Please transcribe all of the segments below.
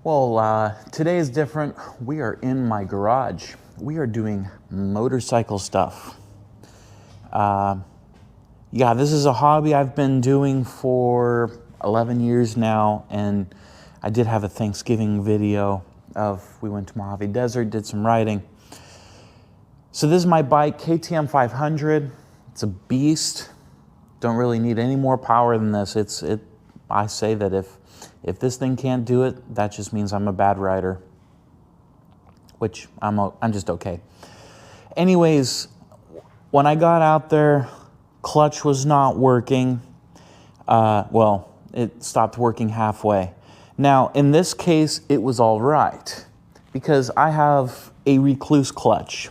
Well, today is different. We are in my garage. We are doing motorcycle stuff. Yeah, this is a hobby I've been doing for 11 years now, and I did have a Thanksgiving video of we went to Mojave Desert, did some riding. So this is my bike, KTM 500. It's a beast. Don't really need any more power than this. I say that if this thing can't do it, that just means I'm a bad rider, which I'm just okay. Anyways, when I got out there, clutch was not working. Well, it stopped working halfway. Now, in this case, it was all right because I have a Recluse clutch.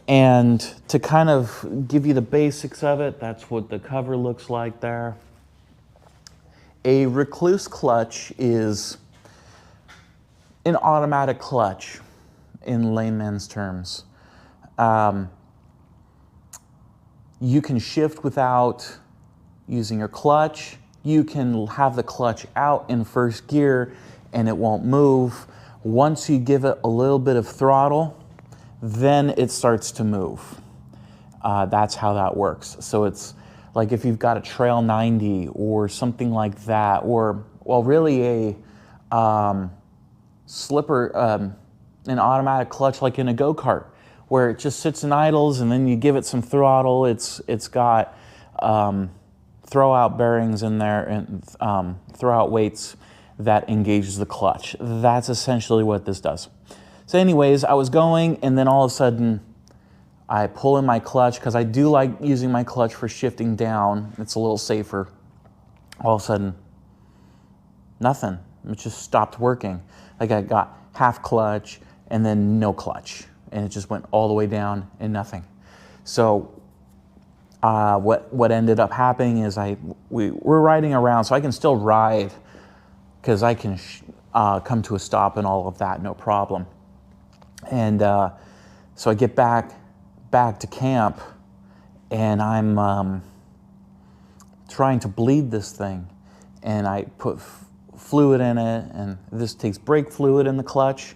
And to kind of give you the basics of it, that's what the cover looks like there. A Recluse clutch is an automatic clutch in layman's terms. You can shift without using your clutch. You can have the clutch out in first gear and it won't move. Once you give it a little bit of throttle, then it starts to move. That's how that works. So it's like if you've got a Trail 90 or something like that, or, well, really a slipper, an automatic clutch like in a go-kart, where it just sits and idles and then you give it some throttle. It's got throw-out bearings in there and throw-out weights that engages the clutch. That's essentially what this does. So anyways, I was going, and then all of a sudden, I pull in my clutch, because I do like using my clutch for shifting down. It's a little safer. All of a sudden, nothing. It just stopped working. Like I got half clutch, and then no clutch. And it just went all the way down, and nothing. So what ended up happening is we're riding around, so I can still ride, because I can come to a stop and all of that, no problem. And so I get back to camp, and I'm trying to bleed this thing, and I put fluid in it, and this takes brake fluid in the clutch,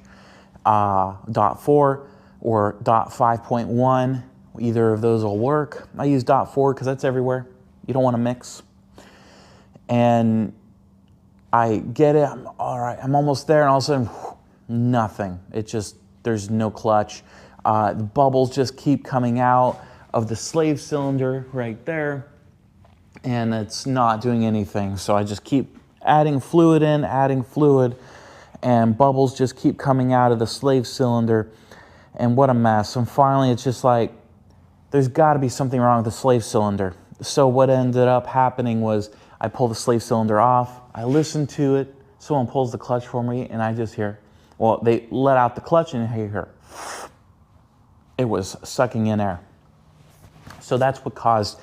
.4 or .5.1. Either of those will work. I use .4 because that's everywhere. You don't want to mix. And I get it. I'm all right. I'm almost there, and all of a sudden, nothing. There's no clutch. The bubbles just keep coming out of the slave cylinder right there, and it's not doing anything. So I just keep adding fluid in, and bubbles just keep coming out of the slave cylinder, and what a mess. And finally, it's just like, there's got to be something wrong with the slave cylinder. So what ended up happening was I pull the slave cylinder off, I listen to it, someone pulls the clutch for me, and I just hear, well, they let out the clutch, and I hear, it was sucking in air. So that's what caused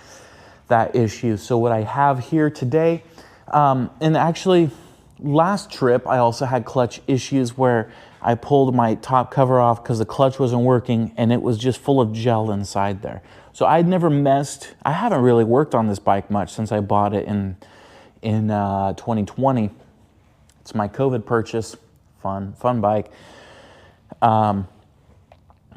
that issue. So what I have here today, and actually last trip, I also had clutch issues where I pulled my top cover off because the clutch wasn't working, and it was just full of gel inside there. So I haven't really worked on this bike much since I bought it in 2020. It's my COVID purchase. Fun bike.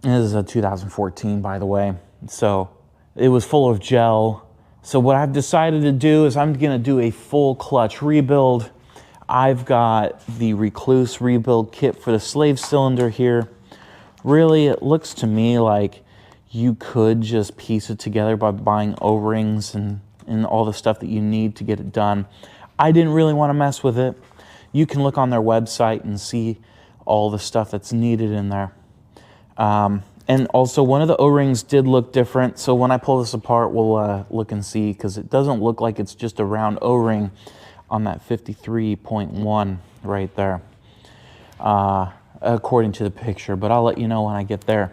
This is a 2014, by the way. So it was full of gel. So what I've decided to do is I'm gonna do a full clutch rebuild. I've got the Recluse rebuild kit for the slave cylinder here. Really, it looks to me like you could just piece it together by buying O-rings and all the stuff that you need to get it done. I didn't really want to mess with it. You can look on their website and see all the stuff that's needed in there. And also, one of the O-rings did look different. So when I pull this apart, we'll look and see, because it doesn't look like it's just a round O-ring on that 53.1 right there, according to the picture. But I'll let you know when I get there.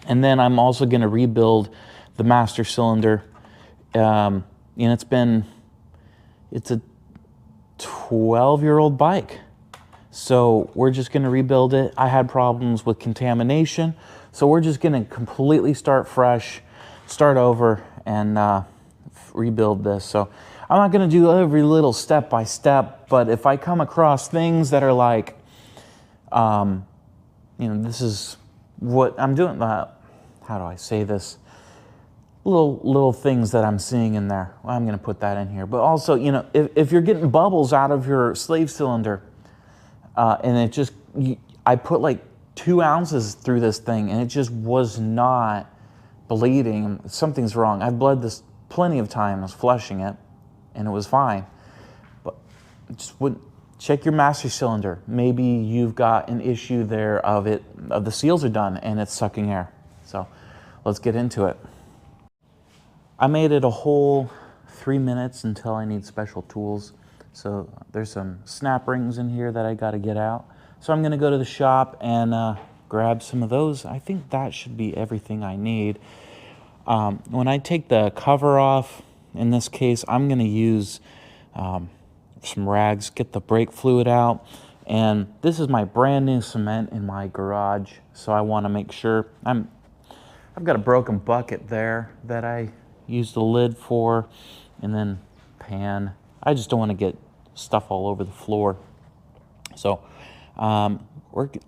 And then I'm also going to rebuild the Master Cylinder. And it's a 12-year-old bike. So we're just going to rebuild it. I had problems with contamination, so we're just going to completely start fresh, start over, and rebuild this. So I'm not going to do every little step by step, but if I come across things that are like, this is what I'm doing, how do I say this? Little things that I'm seeing in there. Well, I'm going to put that in here. But also, if you're getting bubbles out of your slave cylinder, and it just, I put like 2 ounces through this thing, and it just was not bleeding. Something's wrong. I've bled this plenty of times flushing it, and it was fine. But just wouldn't check your master cylinder. Maybe you've got an issue there of the seals are done and it's sucking air. So let's get into it. I made it a whole 3 minutes until I need special tools. So there's some snap rings in here that I got to get out. So I'm going to go to the shop and grab some of those. I think that should be everything I need. When I take the cover off, in this case, I'm going to use some rags, get the brake fluid out. And this is my brand new cement in my garage. So I want to make sure I've got a broken bucket there that I use the lid for, and then pan. I just don't want to get stuff all over the floor. So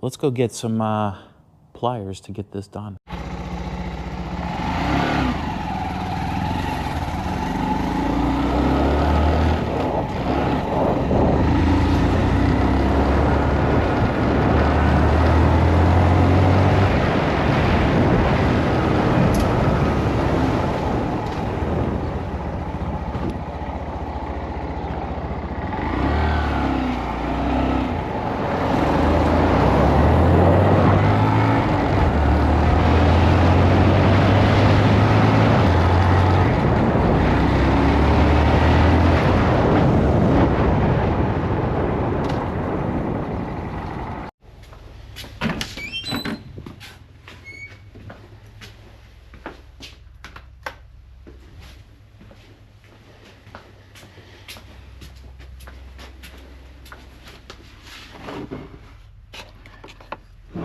let's go get some pliers to get this done.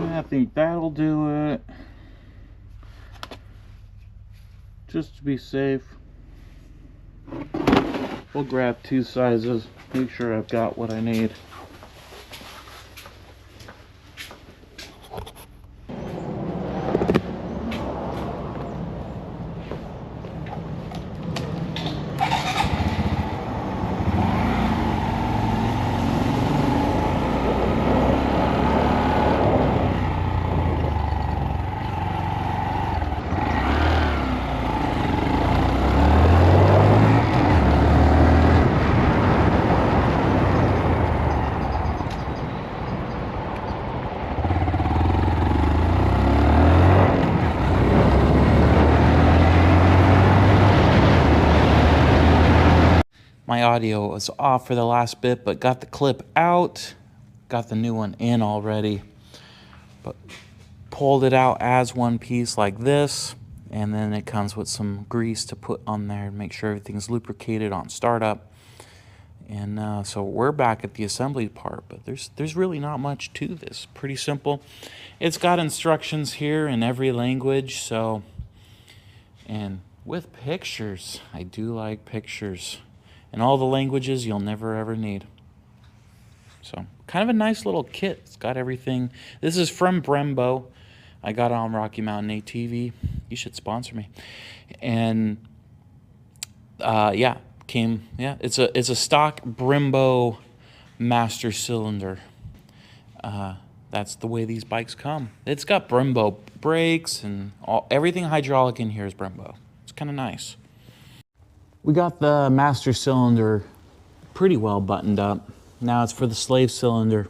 I think that'll do it. Just to be safe, we'll grab 2 sizes, make sure I've got what I need. My audio was off for the last bit, but got the clip out, got the new one in already, but pulled it out as one piece like this, and then it comes with some grease to put on there and make sure everything's lubricated on startup. And so we're back at the assembly part, but there's really not much to this. Pretty simple. It's got instructions here in every language, so, and with pictures. I do like pictures. In all the languages you'll never ever need. So kind of a nice little kit. It's got everything. This is from Brembo. I got it on Rocky Mountain ATV. You should sponsor me. And it's a stock Brembo Master Cylinder. That's the way these bikes come. It's got Brembo brakes and everything hydraulic in here is Brembo. It's kind of nice. We got the master cylinder pretty well buttoned up. Now it's for the slave cylinder.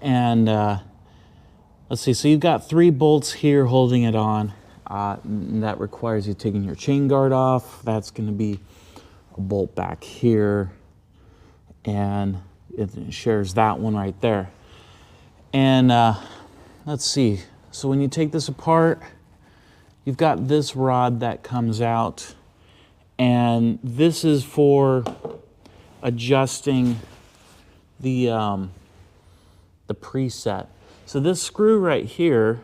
And let's see, so you've got 3 bolts here holding it on. That requires you taking your chain guard off. That's going to be a bolt back here. And it shares that one right there. And let's see, so when you take this apart, you've got this rod that comes out. And this is for adjusting the preset. So this screw right here,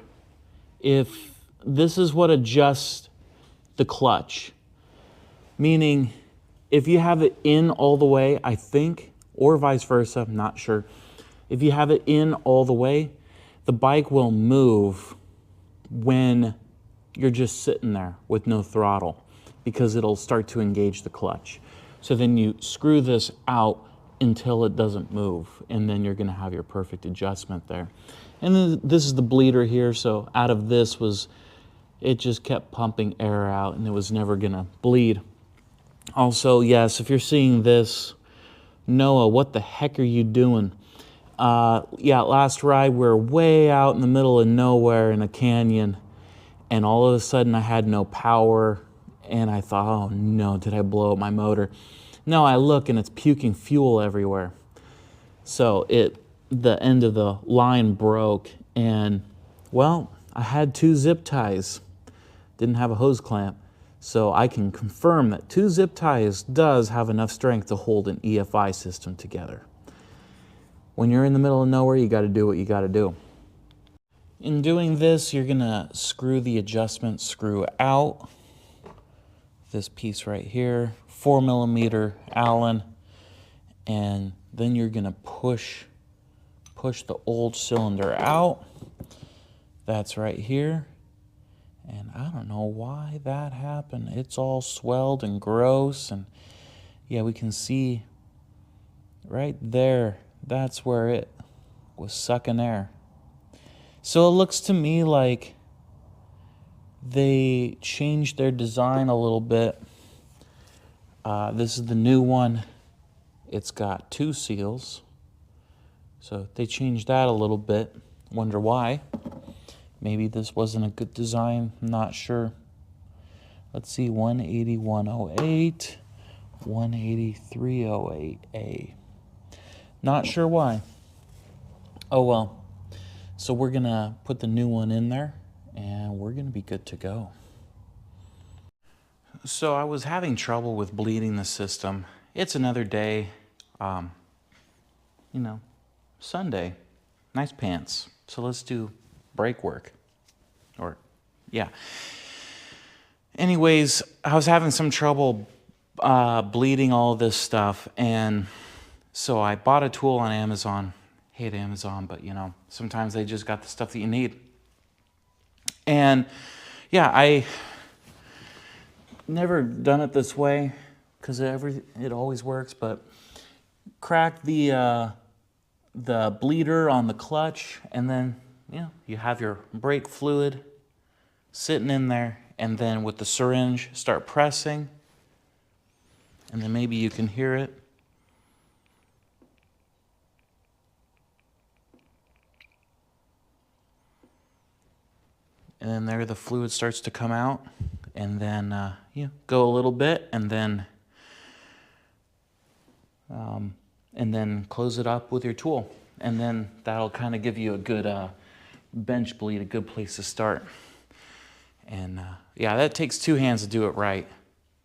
if this is what adjusts the clutch, meaning If you have it in all the way, I think, or vice versa, I'm not sure. If you have it in all the way, the bike will move when you're just sitting there with no throttle, because it'll start to engage the clutch. So then you screw this out until it doesn't move, and then you're gonna have your perfect adjustment there. And then this is the bleeder here, so out of this it just kept pumping air out and it was never gonna bleed. Also, yes, if you're seeing this, Noah, what the heck are you doing? Yeah, last ride we're way out in the middle of nowhere in a canyon, and all of a sudden I had no power, and I thought, oh no, did I blow up my motor? No, I look and it's puking fuel everywhere. So the end of the line broke, and well, I had 2 zip ties. Didn't have a hose clamp. So I can confirm that 2 zip ties does have enough strength to hold an EFI system together. When you're in the middle of nowhere, you gotta do what you gotta do. In doing this, you're gonna screw the adjustment screw out. This piece right here, 4mm Allen, and then you're gonna push the old cylinder out. That's right here. And I don't know why that happened. It's all swelled and gross, and yeah, we can see right there, that's where it was sucking air. So it looks to me like they changed their design a little bit. This is the new one. It's got 2 seals. So they changed that a little bit. Wonder why. Maybe this wasn't a good design. I'm not sure. Let's see, 18108, 18308A. Not sure why. Oh well. So we're gonna put the new one in there, and we're gonna be good to go. So I was having trouble with bleeding the system. It's another day, you know, Sunday, nice pants. So let's do brake work, or yeah. Anyways, I was having some trouble bleeding all this stuff, and so I bought a tool on Amazon. Hate Amazon, but you know, sometimes they just got the stuff that you need. And yeah, I never done it this way because it always works, but crack the bleeder on the clutch, and then you have your brake fluid sitting in there, and then with the syringe start pressing, and then maybe you can hear it. And then there the fluid starts to come out, and then go a little bit, and then close it up with your tool, and then that'll kind of give you a good bench bleed, a good place to start. And yeah, that takes 2 hands to do it right.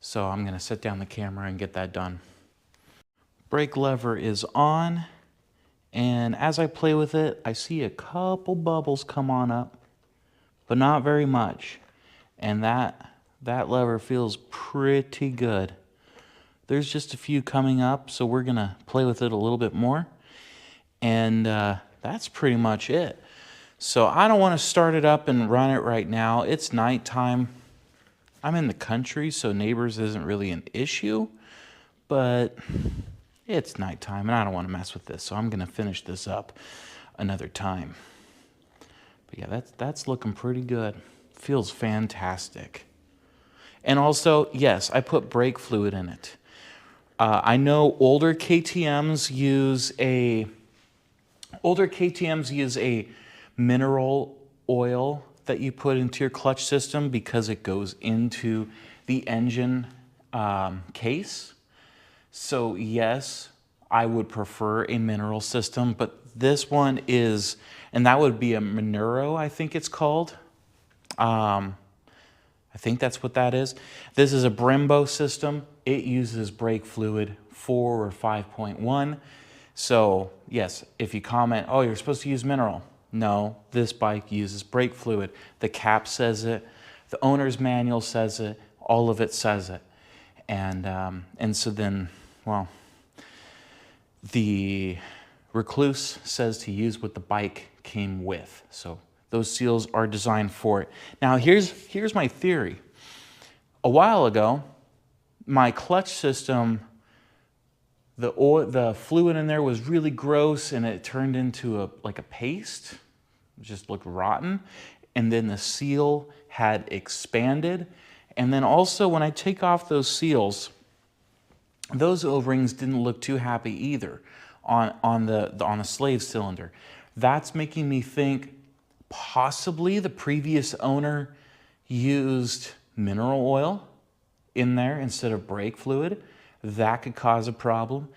So I'm gonna set down the camera and get that done. Brake lever is on, and as I play with it, I see a couple bubbles come on up, but not very much. And that lever feels pretty good. There's just a few coming up, so we're gonna play with it a little bit more. And that's pretty much it. So I don't want to start it up and run it right now. It's nighttime. I'm in the country, so neighbors isn't really an issue, but it's nighttime and I don't want to mess with this. So I'm gonna finish this up another time. But yeah, that's looking pretty good. Feels fantastic. And also, yes, I put brake fluid in it. I know older KTMs use a mineral oil that you put into your clutch system because it goes into the engine case. So yes, I would prefer a mineral system, but this one is, and that would be a Monero, I think it's called. I think that's what that is. This is a Brembo system. It uses brake fluid 4 or 5.1. So yes, if you comment, oh, you're supposed to use mineral. No, this bike uses brake fluid. The cap says it, the owner's manual says it, all of it says it. And so then, well, the Recluse says to use what the bike came with. So those seals are designed for it. Now here's my theory. A while ago, my clutch system, the fluid in there was really gross, and it turned into like a paste. It just looked rotten. And then the seal had expanded. And then also when I take off those seals, those O-rings didn't look too happy either on the slave cylinder. That's making me think possibly the previous owner used mineral oil in there instead of brake fluid. That could cause a problem.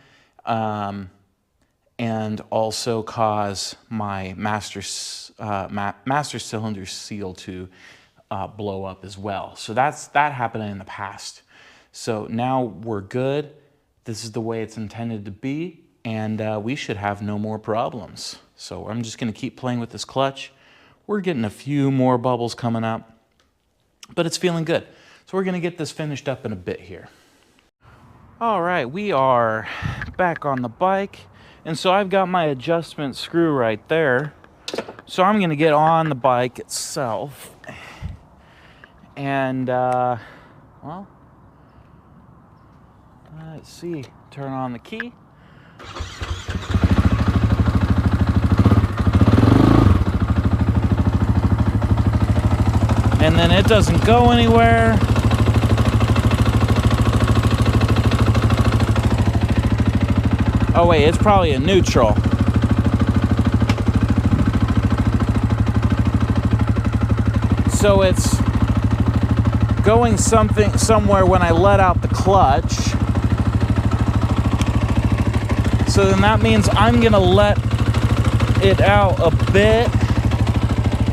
And also cause my master cylinder seal to blow up as well. So that happened in the past. So now we're good. This is the way it's intended to be, and we should have no more problems. So I'm just gonna keep playing with this clutch. We're getting a few more bubbles coming up, but it's feeling good. So we're gonna get this finished up in a bit here. All right, we are back on the bike. And so I've got my adjustment screw right there. So I'm gonna get on the bike itself. And, well, let's see, turn on the key. And then it doesn't go anywhere. Oh wait, it's probably a neutral. So it's going somewhere when I let out the clutch. So then that means I'm gonna let it out a bit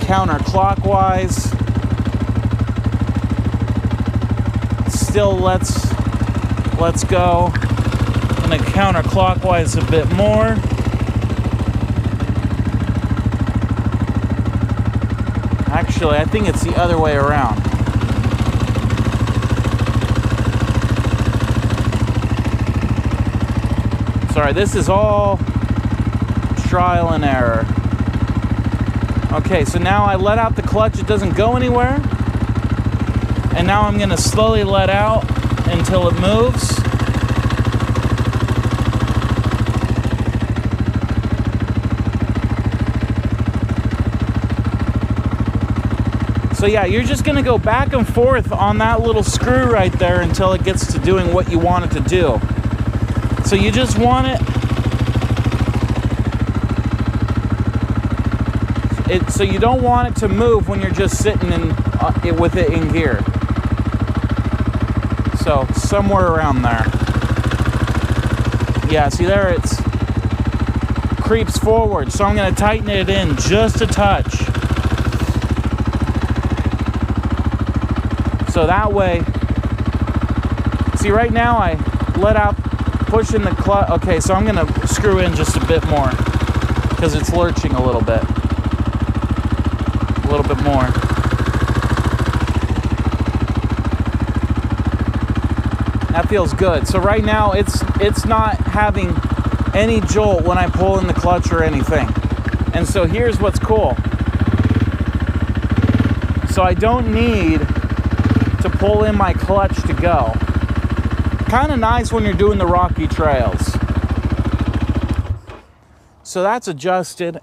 counterclockwise. Still let's go. And then counterclockwise a bit more. Actually, I think it's the other way around. Sorry, this is all trial and error. Okay, so now I let out the clutch, it doesn't go anywhere. And now I'm gonna slowly let out until it moves. So yeah, you're just gonna go back and forth on that little screw right there until it gets to doing what you want it to do. So you just want so you don't want it to move when you're just sitting with it in gear. So somewhere around there. Yeah, see there it creeps forward. So I'm gonna tighten it in just a touch. So that way, see right now I let out, pushing the clutch. Okay, so I'm gonna screw in just a bit more because it's lurching a little bit. A little bit more. That feels good. So right now it's not having any jolt when I pull in the clutch or anything. And so here's what's cool. So I don't need to pull in my clutch to go. Kind of nice when you're doing the rocky trails. So that's adjusted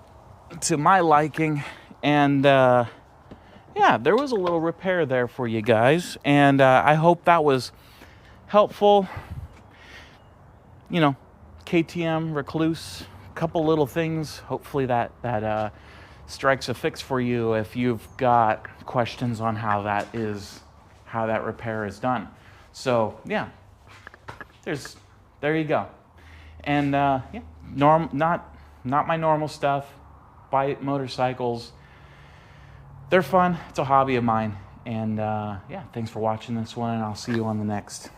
to my liking, and yeah, there was a little repair there for you guys, and I hope that was helpful. You know, KTM, Recluse, a couple little things. Hopefully that strikes a fix for you if you've got questions on how that repair is done. So yeah, there you go. And yeah, not my normal stuff. Bike motorcycles, they're fun. It's a hobby of mine. And yeah, thanks for watching this one, and I'll see you on the next.